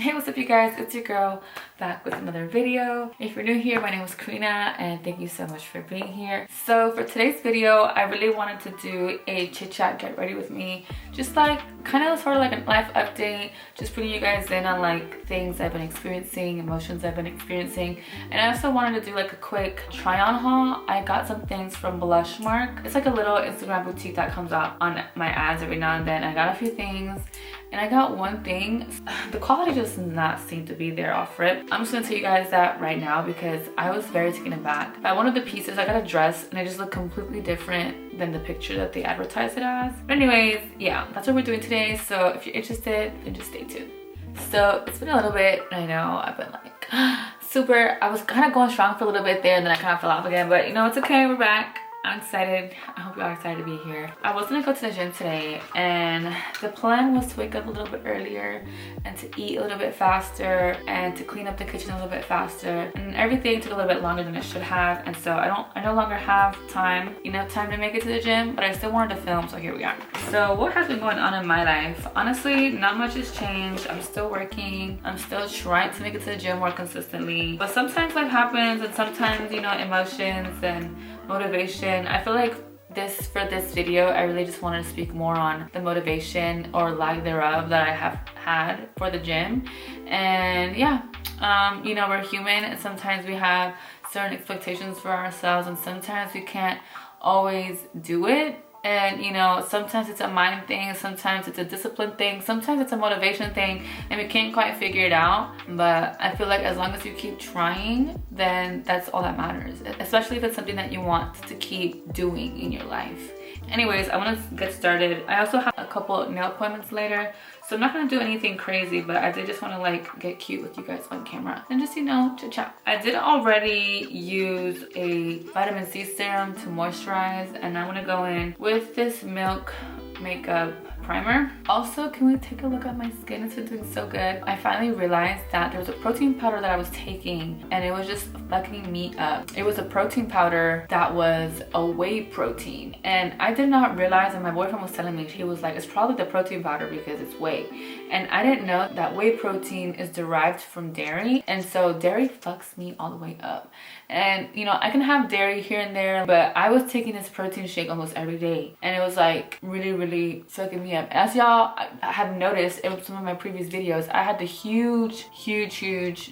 Hey, what's up you guys? It's your girl back with another video. If you're new here, my name is Karina and thank you so much for being here. So for today's video, I really wanted to do a chit chat, get ready with me. Just like kind of sort of like a life update, just putting you guys in on like things I've been experiencing, emotions I've been experiencing. And I also wanted to do like a quick try on haul. I got some things from Blushmark. It's like a little Instagram boutique that comes out on my ads every now and then. I got a few things. And I got one thing, the quality does not seem to be there off rip. I'm just gonna tell you guys that right now because I was very taken aback by one of the pieces. I got a dress and it just looked completely different than the picture that they advertised it as. But anyways, yeah, that's what we're doing today. So if you're interested, then just stay tuned. So it's been a little bit, I know, I've been like I was kind of going strong for a little bit there and then I kind of fell off again, but you know, it's okay, we're back. I'm excited. I hope you are excited to be here. I was gonna go to the gym today and the plan was to wake up a little bit earlier and to eat a little bit faster and to clean up the kitchen a little bit faster, and everything took a little bit longer than it should have, and so I no longer have enough time to make it to the gym, but I still wanted to film, so here we are. So what has been going on in my life? Honestly, not much has changed. I'm still working. I'm still trying to make it to the gym more consistently, but sometimes life happens and sometimes, you know, emotions and motivation. I feel like for this video, I really just wanted to speak more on the motivation or lack thereof that I have had for the gym. And yeah, you know, we're human and sometimes we have certain expectations for ourselves and sometimes we can't always do it. And you know, sometimes it's a mind thing, sometimes it's a discipline thing, sometimes it's a motivation thing, and we can't quite figure it out. But I feel like as long as you keep trying, then that's all that matters, especially if it's something that you want to keep doing in your life. Anyways, I want to get started. I also have a couple nail appointments later, so I'm not going to do anything crazy, but I did just want to like get cute with you guys on camera and just, you know, chit chat. I did already use a vitamin C serum to moisturize, and I'm going to go in with this Milk makeup primer. Also, can we take a look at my skin? It's been doing so good. I finally realized that there was a protein powder that I was taking and it was just fucking me up. It was a protein powder that was a whey protein, and I did not realize, and my boyfriend was telling me, he was like, it's probably the protein powder because it's whey. And I didn't know that whey protein is derived from dairy, and so dairy fucks me all the way up. And you know, I can have dairy here and there, but I was taking this protein shake almost every day and it was like really fucking me up. As y'all have noticed in some of my previous videos, I had the huge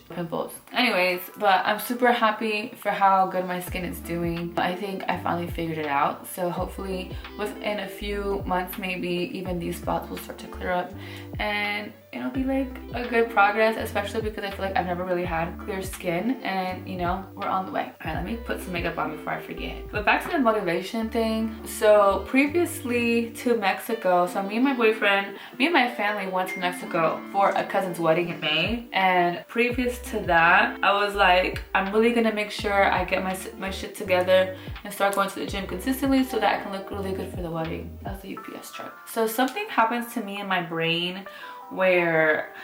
pimples. Anyways, but I'm super happy for how good my skin is doing. I think I finally figured it out, so hopefully within a few months, maybe even these spots will start to clear up and it'll be like a good progress, especially because I feel like I've never really had clear skin, and you know, we're on the way. All right, let me put some makeup on before I forget. But back to the motivation thing. So previously to Mexico, so me and my family went to Mexico for a cousin's wedding in May, and previous to that, I was like, I'm really gonna make sure I get my shit together and start going to the gym consistently so that I can look really good for the wedding. That's the UPS truck. So something happens to me in my brain where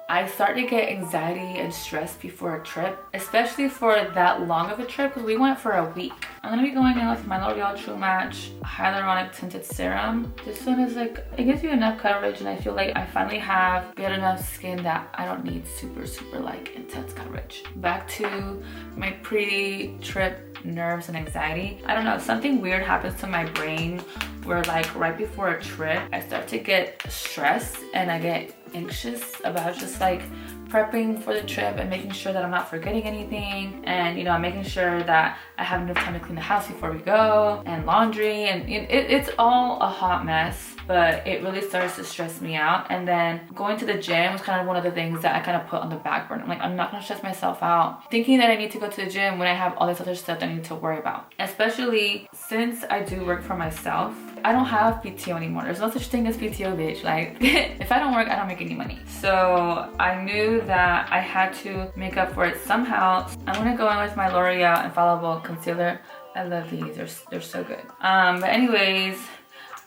I start to get anxiety and stress before a trip, especially for that long of a trip, because we went for a week. I'm gonna be going in with my L'Oreal True Match Hyaluronic Tinted Serum. This one is like, it gives you enough coverage, and I feel like I finally have good enough skin that I don't need super like intense coverage. Back to my pre-trip nerves and anxiety. I don't know, something weird happens to my brain where like right before a trip, I start to get stressed and I get anxious about just like prepping for the trip and making sure that I'm not forgetting anything, and you know, I'm making sure that I have enough time to clean the house before we go, and laundry, and it's all a hot mess. But it really starts to stress me out. And then going to the gym was kind of one of the things that I kind of put on the back burner. I'm like, I'm not gonna stress myself out thinking that I need to go to the gym when I have all this other stuff that I need to worry about. Especially since I do work for myself, I don't have PTO anymore. There's no such thing as PTO, bitch. Like, if I don't work, I don't make any money. So I knew that I had to make up for it somehow. I'm gonna go in with my L'Oreal Infallible Concealer. I love these, they're so good. But anyways,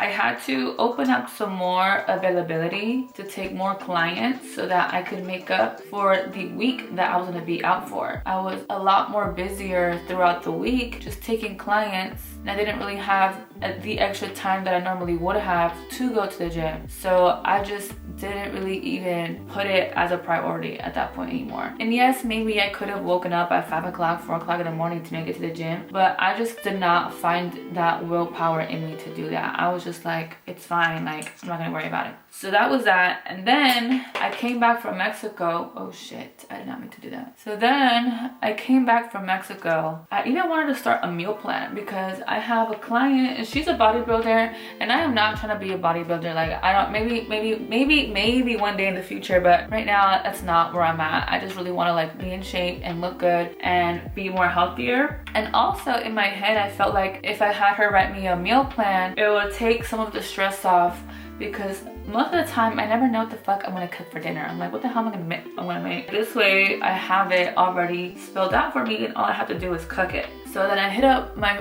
I had to open up some more availability to take more clients so that I could make up for the week that I was gonna be out for. I was a lot more busier throughout the week just taking clients, and I didn't really have the extra time that I normally would have to go to the gym. So I just didn't really even put it as a priority at that point anymore. And yes, maybe I could have woken up at 5 o'clock, 4 o'clock in the morning to make it to the gym, but I just did not find that willpower in me to do that. I was just like, it's fine, like I'm not gonna worry about it. So that was that. And then I came back from Mexico. Oh shit, I did not mean to do that. So then I came back from Mexico. I even wanted to start a meal plan because I have a client and she's a bodybuilder, and I am not trying to be a bodybuilder. Like I don't, maybe one day in the future, but right now that's not where I'm at. I just really want to like be in shape and look good and be more healthier. And also in my head, I felt like if I had her write me a meal plan, it would take some of the stress off, because most of the time I never know what the fuck I'm gonna cook for dinner. I'm like, what the hell am I gonna make? This way I have it already spelled out for me and all I have to do is cook it. So then I hit up my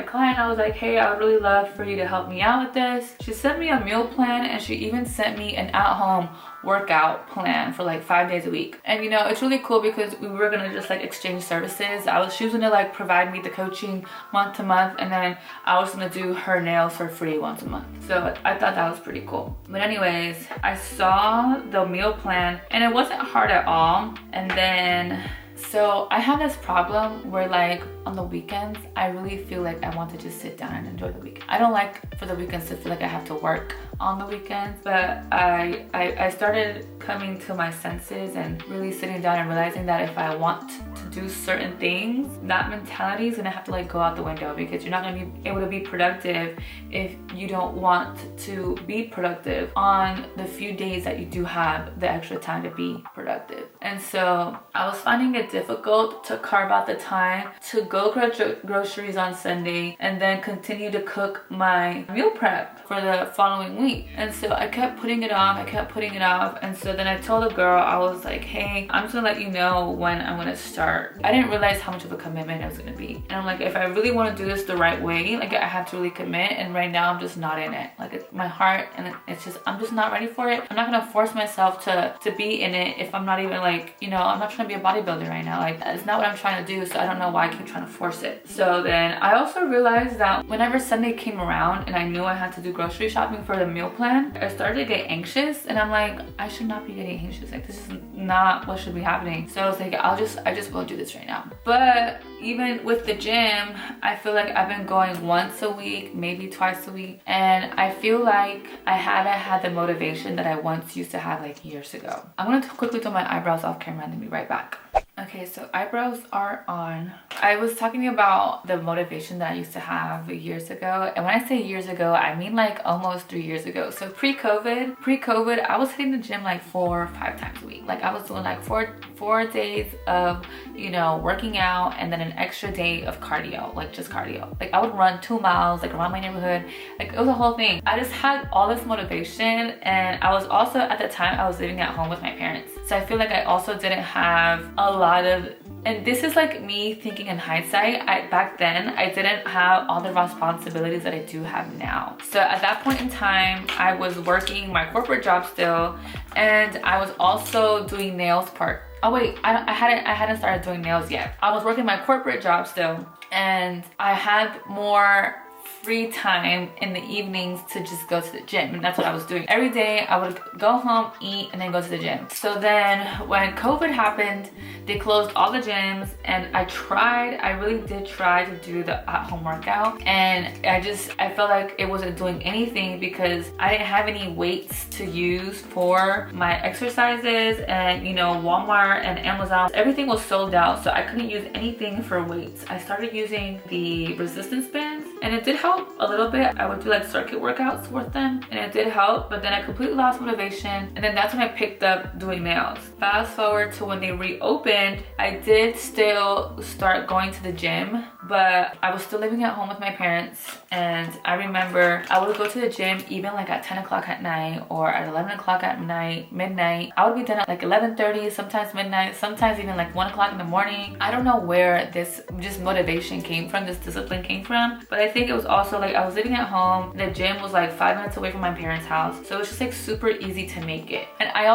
client. I was like, hey, I would really love for you to help me out with this. She sent me a meal plan, and she even sent me an at-home workout plan for like 5 days a week. And you know, it's really cool because we were gonna just like exchange services. She was gonna like provide me the coaching month to month, and then I was gonna do her nails for free once a month. So I thought that was pretty cool. But anyways, I saw the meal plan and it wasn't hard at all. And then so I have this problem where like on the weekends, I really feel like I want to just sit down and enjoy the weekend. I don't like for the weekends to feel like I have to work on the weekends, but I started coming to my senses and really sitting down and realizing that if I want to do certain things, that mentality is gonna have to like go out the window, because you're not gonna be able to be productive if you don't want to be productive on the few days that you do have the extra time to be productive. And so I was finding it difficult to carve out the time to go groceries on Sunday and then continue to cook my meal prep for the following week. And so I kept putting it off, and so then I told the girl, I was like, hey, I'm just gonna let you know when I'm gonna start. I didn't realize how much of a commitment it was gonna be. And I'm like, if I really want to do this the right way, like I have to really commit, and right now I'm just not in it. Like it's my heart, and it's just, I'm just not ready for it. I'm not gonna force myself to be in it if I'm not even like, you know, I'm not trying to be a bodybuilder right now. Like that's not what I'm trying to do, so I don't know why I keep trying to force it. So then I also realized that whenever Sunday came around and I knew I had to do grocery shopping for the meal plan, I started to get anxious, and I'm like, I should not be getting anxious. Like this is not what should be happening. So I was like, I just won't do this right now. But even with the gym, I feel like I've been going once a week, maybe twice a week, and I feel like I haven't had the motivation that I once used to have like years ago. I'm gonna quickly do my eyebrows off camera and then be right back. Okay, so eyebrows are on. I was talking about the motivation that I used to have years ago. And when I say years ago, I mean like almost 3 years ago. So pre-COVID, I was hitting the gym like 4 or 5 times a week. Like I was doing like four days of, you know, working out, and then an extra day of cardio, like just cardio. Like I would run 2 miles like around my neighborhood. Like it was a whole thing. I just had all this motivation, and I was also, at the time, I was living at home with my parents. So I feel like I also didn't have a lot of, and this is like me thinking in hindsight, back then I didn't have all the responsibilities that I do have now. So at that point in time, I was working my corporate job still, and I was also doing nails Oh wait, I hadn't started doing nails yet. I was working my corporate job still, and I had more free time in the evenings to just go to the gym, and that's what I was doing. Every day I would go home, eat, and then go to the gym. So then when COVID happened, they closed all the gyms, and I really did try to do the at-home workout, and I felt like it wasn't doing anything because I didn't have any weights to use for my exercises, and you know, Walmart and Amazon, everything was sold out, so I couldn't use anything for weights. I started using the resistance bands, and it did help a little bit. I would do like circuit workouts with them, and it did help, but then I completely lost motivation, and then that's when I picked up doing nails. Fast forward to when they reopened, I did still start going to the gym, but I was still living at home with my parents, and I remember I would go to the gym even like at 10 o'clock at night or at 11 o'clock at night, midnight. I would be done at like 11:30, sometimes midnight, sometimes even like 1 o'clock in the morning. I don't know where this just motivation came from, this discipline came from, but I think it was also like I was living at home. The gym was like 5 minutes away from my parents' house, so it was just like super easy to make it. And I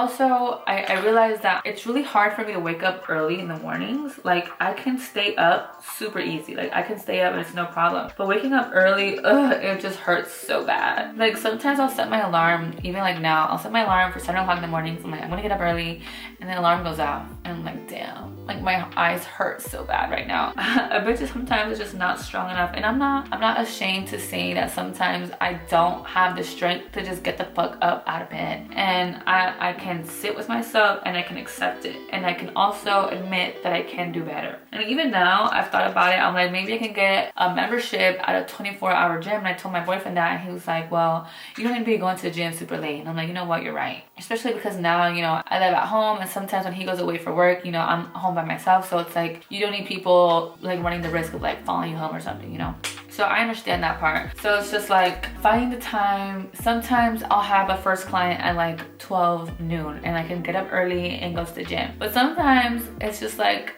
realized that it's really hard for me to wake up early in the mornings. Like I can stay up super easy. Like I can stay up and it's no problem. But waking up early, it just hurts so bad. Like sometimes I'll set my alarm, even like now, I'll set my alarm for 7 o'clock in the morning. So I'm like, I'm gonna get up early, and then the alarm goes out. And I'm like, damn, like my eyes hurt so bad right now. I bet you sometimes it's just not strong enough. And I'm not ashamed to say that sometimes I don't have the strength to just get the fuck up out of bed. And I can sit with myself and I can accept it. And I can also admit that I can do better. And even now, I've thought about it. I'm like, maybe I can get a membership at a 24-hour gym. And I told my boyfriend that, and he was like, well, you don't need to be going to the gym super late. And I'm like, you know what, you're right. Especially because now, you know, I live at home, and sometimes when he goes away for work, you know, I'm home by myself. So it's like, you don't need people like running the risk of like following you home or something, you know? So I understand that part. So it's just like finding the time. Sometimes I'll have a first client at like 12 noon and I can get up early and go to the gym. But sometimes it's just like,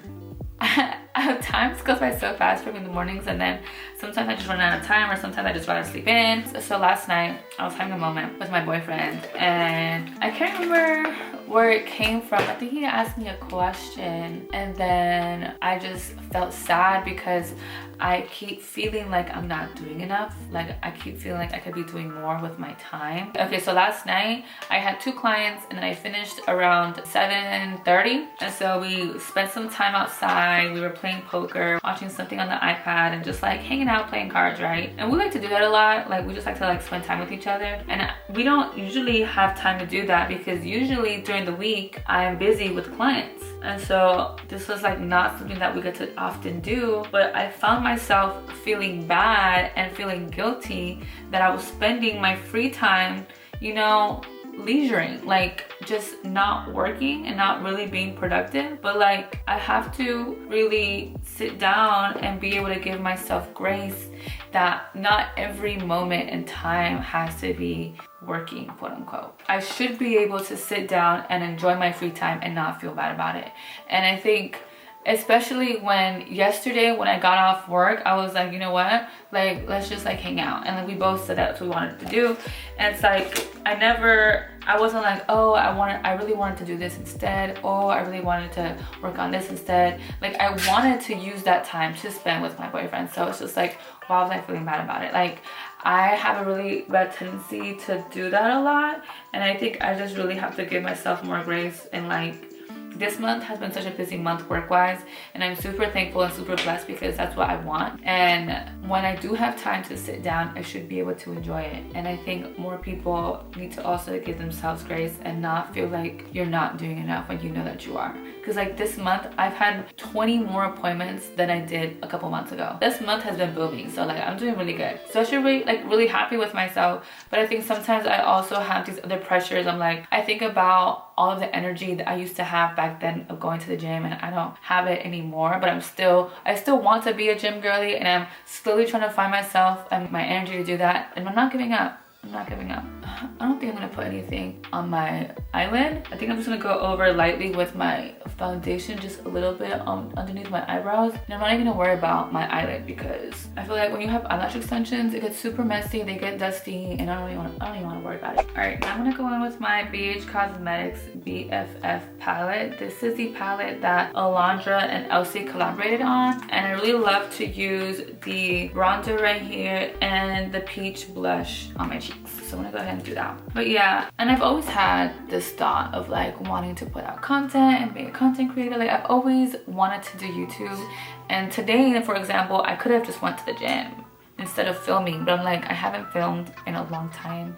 time goes by so fast for me in the mornings, and then sometimes I just run out of time, or sometimes I just rather sleep in. So last night I was having a moment with my boyfriend, and I can't remember where it came from. I think he asked me a question, and then I just felt sad because I keep feeling like I'm not doing enough. Like I keep feeling like I could be doing more with my time. Okay, so last night I had 2 clients, and then I finished around 7:30. And so we spent some time outside. We were playing poker, watching something on the iPad, and just like hanging out, playing cards, right? And we like to do that a lot. Like we just like to like spend time with each other. And we don't usually have time to do that because usually during the week I am busy with clients. And so this was like not something that we get to often do, but I found myself feeling bad and feeling guilty that I was spending my free time, you know, leisuring, like just not working and not really being productive. But like I have to really sit down and be able to give myself grace that not every moment in time has to be working, quote unquote. I should be able to sit down and enjoy my free time and not feel bad about it. And I think especially when yesterday when I got off work, I was like, you know what, like let's just like hang out. And then we both said that's what we wanted to do. And it's like I wasn't like, oh, I really wanted to do this instead. Oh, I really wanted to work on this instead. Like I wanted to use that time to spend with my boyfriend. So it's just like, why was I feeling bad about it? Like I have a really bad tendency to do that a lot. And I think I just really have to give myself more grace. And like this month has been such a busy month work-wise, and I'm super thankful and super blessed because that's what I want. And when I do have time to sit down, I should be able to enjoy it. And I think more people need to also give themselves grace and not feel like you're not doing enough when you know that you are. Because like this month, I've had 20 more appointments than I did a couple months ago. This month has been booming, so like I'm doing really good. So I should be like really happy with myself. But I think sometimes I also have these other pressures. I'm like, I think about all of the energy that I used to have back then of going to the gym, and I don't have it anymore. But I still want to be a gym girly, and I'm slowly trying to find myself and my energy to do that. And I'm not giving up. I'm not giving up. I don't think I'm gonna put anything on my eyelid. I think I'm just gonna go over lightly with my foundation, just a little bit underneath my eyebrows. And I'm not even gonna worry about my eyelid because I feel like when you have eyelash extensions, it gets super messy, they get dusty, and I don't even wanna worry about it. All right, now I'm gonna go in with my BH Cosmetics BFF palette. This is the palette that Alondra and Elsie collaborated on. And I really love to use the bronzer right here and the peach blush on my cheeks. So I'm gonna go ahead and do that. But yeah, and I've always had this thought of like wanting to put out content and be a content creator. Like I've always wanted to do YouTube. And today, for example, I could have just went to the gym instead of filming, but I'm like, I haven't filmed in a long time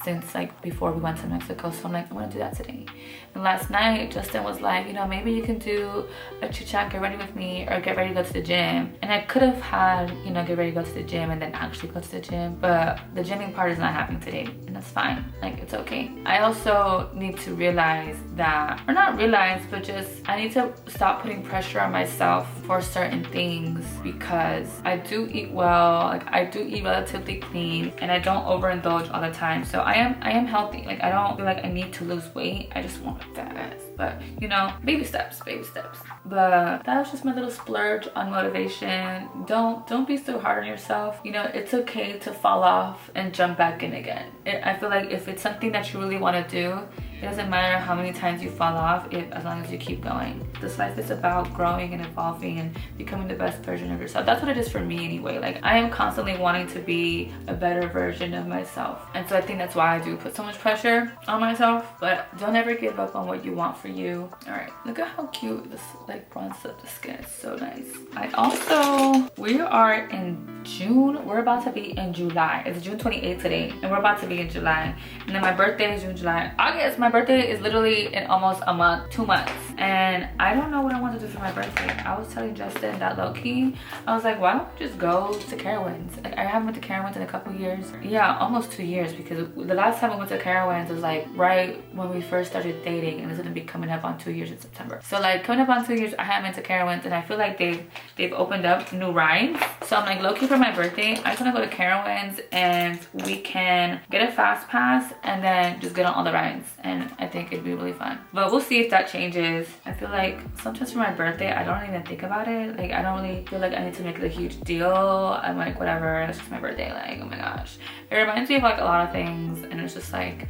since like before we went to Mexico. So I'm like, I'm gonna do that today. And last night, Justin was like, you know, maybe you can do a chit chat, get ready with me, or get ready to go to the gym. And I could have had, you know, get ready to go to the gym and then actually go to the gym, but the gymming part is not happening today, and that's fine. Like, it's okay. I also need to realize that, or not realize, but just, I need to stop putting pressure on myself for certain things, because I do eat well, like I do eat relatively clean, and I don't overindulge all the time. So I am healthy. Like I don't feel like I need to lose weight. I just want a fat ass. But you know, baby steps, baby steps. But that was just my little splurge on motivation. Don't be so hard on yourself. You know, it's okay to fall off and jump back in again. I feel like if it's something that you really want to do, It doesn't matter how many times you fall off, as long as you keep going. This life is about growing and evolving and becoming the best version of yourself. That's what it is for me anyway. Like, I am constantly wanting to be a better version of myself. And so I think that's why I do put so much pressure on myself. But don't ever give up on what you want for you. All right, look at how cute this like bronzed up the skin. It's so nice. We are in June. We're about to be in July. It's June 28th today, and we're about to be in July. And then my birthday is June, July, August. My birthday is literally in almost a month, 2 months. And I don't know what I want to do for my birthday. I was telling Justin that low-key, I was like, why don't we just go to Carowinds? Like, I haven't went to Carowinds in a couple years. Yeah, almost 2 years, because the last time we went to Carowinds was like right when we first started dating, and it's gonna be coming up on 2 years in September. So like coming up on 2 years, I haven't been to Carowinds, and I feel like they've opened up new rides. So I'm like, low-key for my birthday, I just wanna go to Carowinds and we can get a fast pass and then just get on all the rides. And I think it'd be really fun. But we'll see if that changes. I feel like sometimes for my birthday, I don't even think about it. Like, I don't really feel like I need to make it a huge deal. I'm like, whatever, it's just my birthday. Like, oh my gosh. It reminds me of like a lot of things, and it's just like,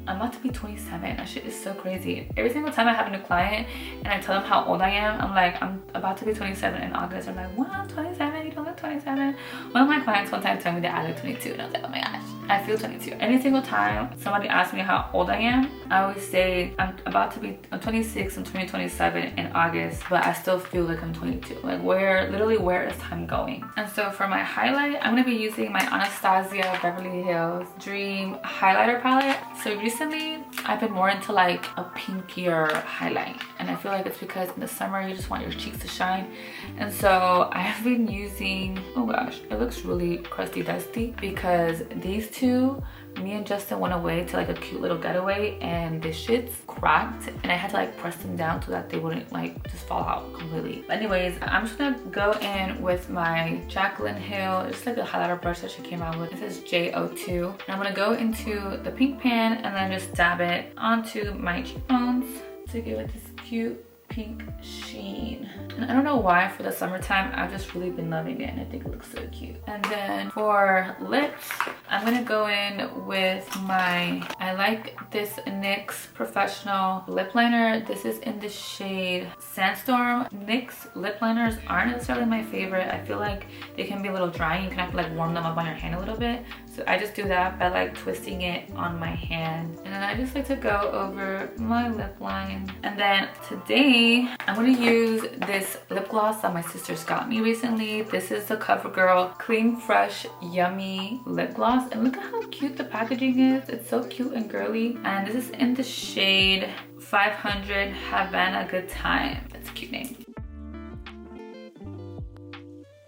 I'm about to be 27. That shit is so crazy. Every single time I have a new client and I tell them how old I am, I'm like, I'm about to be 27 in August. I'm like, what? 27? You don't look 27? One of my clients one time told me that I look 22, and I was like, oh my gosh, I feel 22. Any single time somebody asks me how old I am, I always say I'm 26, I'm 27 in August, but I still feel like I'm 22. Like, where is time going? And so for my highlight, I'm gonna be using my Anastasia Beverly Hills Dream highlighter palette. So recently I've been more into like a pinkier highlight, and I feel like it's because in the summer you just want your cheeks to shine. And so I have been using, oh gosh, it looks really crusty dusty, because these two, me and Justin went away to like a cute little getaway, and the shit's cracked, and I had to like press them down so that they wouldn't like just fall out completely. But anyways, I'm just gonna go in with my Jaclyn Hill, it's like a highlighter brush that she came out with. This is J02, and I'm gonna go into the pink pan and then just dab it onto my cheekbones to give it this cute pink sheen. And I don't know why, for the summertime I've just really been loving it, and I think it looks so cute. And then for lips, I'm gonna go in with I like this NYX Professional lip liner. This is in the shade Sandstorm. NYX lip liners aren't necessarily my favorite. I feel like they can be a little dry. You can have to like warm them up on your hand a little bit. So I just do that by like twisting it on my hand. And then I just like to go over my lip line. And then today I'm gonna use this lip gloss that my sisters got me recently. This is the CoverGirl Clean Fresh Yummy Lip Gloss. And look at how cute the packaging is. It's so cute and girly. And this is in the shade 500 Havana Good Time. That's a cute name.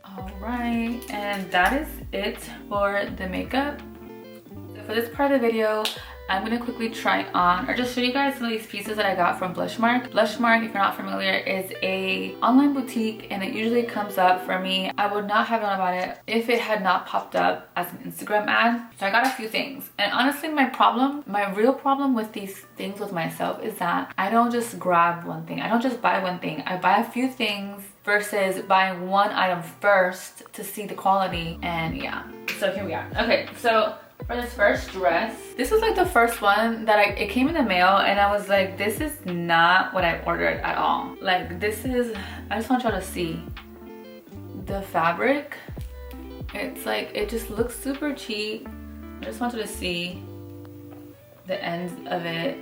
All right, and that is it for the makeup. So for this part of the video, I'm gonna quickly try on, or just show you guys some of these pieces that I got from Blushmark. Blushmark, if you're not familiar, is a online boutique, and it usually comes up for me. I would not have known about it if it had not popped up as an Instagram ad. So I got a few things, and honestly my real problem with these things with myself is that I don't just grab one thing. I don't just buy one thing. I buy a few things versus buying one item first to see the quality. And yeah, so here we are. Okay, so for this first dress, this was like the first one that it came in the mail, and I was like, this is not what I ordered at all. Like, this is, I just want y'all to see the fabric. It's like, it just looks super cheap. I just wanted to see the ends of it.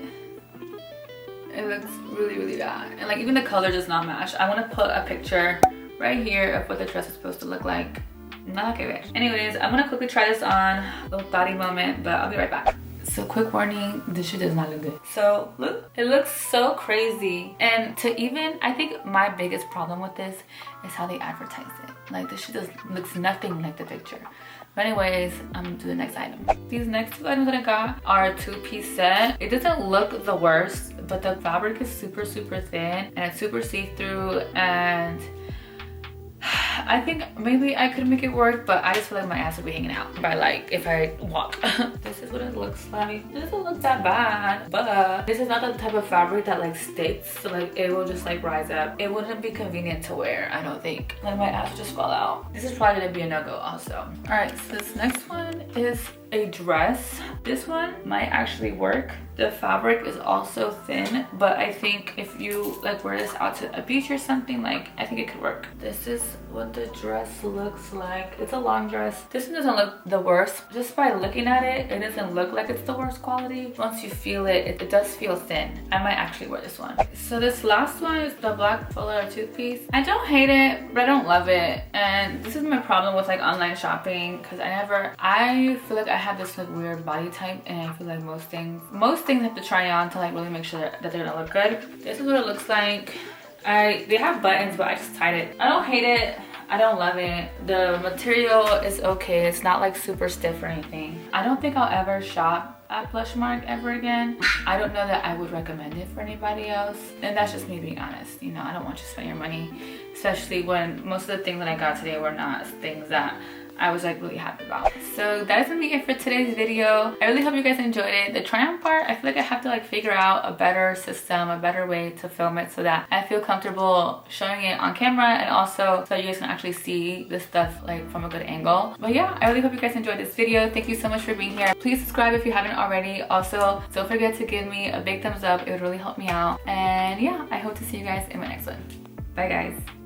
It looks really, really bad. And like, even the color does not match. I want to put a picture right here of what the dress is supposed to look like. Not okay, bitch. Anyways, I'm gonna quickly try this on. Little thotty moment, but I'll be right back. So quick warning, this shit does not look good. So look, it looks so crazy. And I think my biggest problem with this is how they advertise it. Like, this shit looks nothing like the picture. But anyways, I'm gonna do the next item. These next two items that I got are a two-piece set. It doesn't look the worst, but the fabric is super, super thin, and it's super see-through, and I think maybe I could make it work, but I just feel like my ass would be hanging out by like if I walk. This is what it looks like. It doesn't look that bad, but this is not the type of fabric that like sticks, so like it will just like rise up. It wouldn't be convenient to wear, I don't think. Like, my ass would just fall out. This is probably gonna be a no-go also. All right, so this next one is a dress. This one might actually work. The fabric is also thin, but I think if you like wear this out to a beach or something, like I think it could work. This is what the dress looks like. It's a long dress. This one doesn't look the worst. Just by looking at it, it doesn't look like it's the worst quality. Once you feel it, it does feel thin. I might actually wear this one. So this last one is the black fuller toothpiece. I don't hate it, but I don't love it. And this is my problem with like online shopping, because I feel like I have this like weird body type, and I feel like most things I have to try on to like really make sure that they're gonna look good. This is what it looks like. They have buttons, but I just tied it. I don't hate it. I don't love it. The material is okay. It's not like super stiff or anything. I don't think I'll ever shop at Blushmark ever again. I don't know that I would recommend it for anybody else. And that's just me being honest. You know, I don't want you to spend your money, especially when most of the things that I got today were not things that I was like really happy about. So that is gonna be it for today's video. I really hope you guys enjoyed it. The try on part, I feel like I have to like figure out a better system, a better way to film it so that I feel comfortable showing it on camera, and also so you guys can actually see this stuff like from a good angle. But yeah, I really hope you guys enjoyed this video. Thank you so much for being here. Please subscribe if you haven't already. Also, don't forget to give me a big thumbs up. It would really help me out. And yeah, I hope to see you guys in my next one. Bye guys.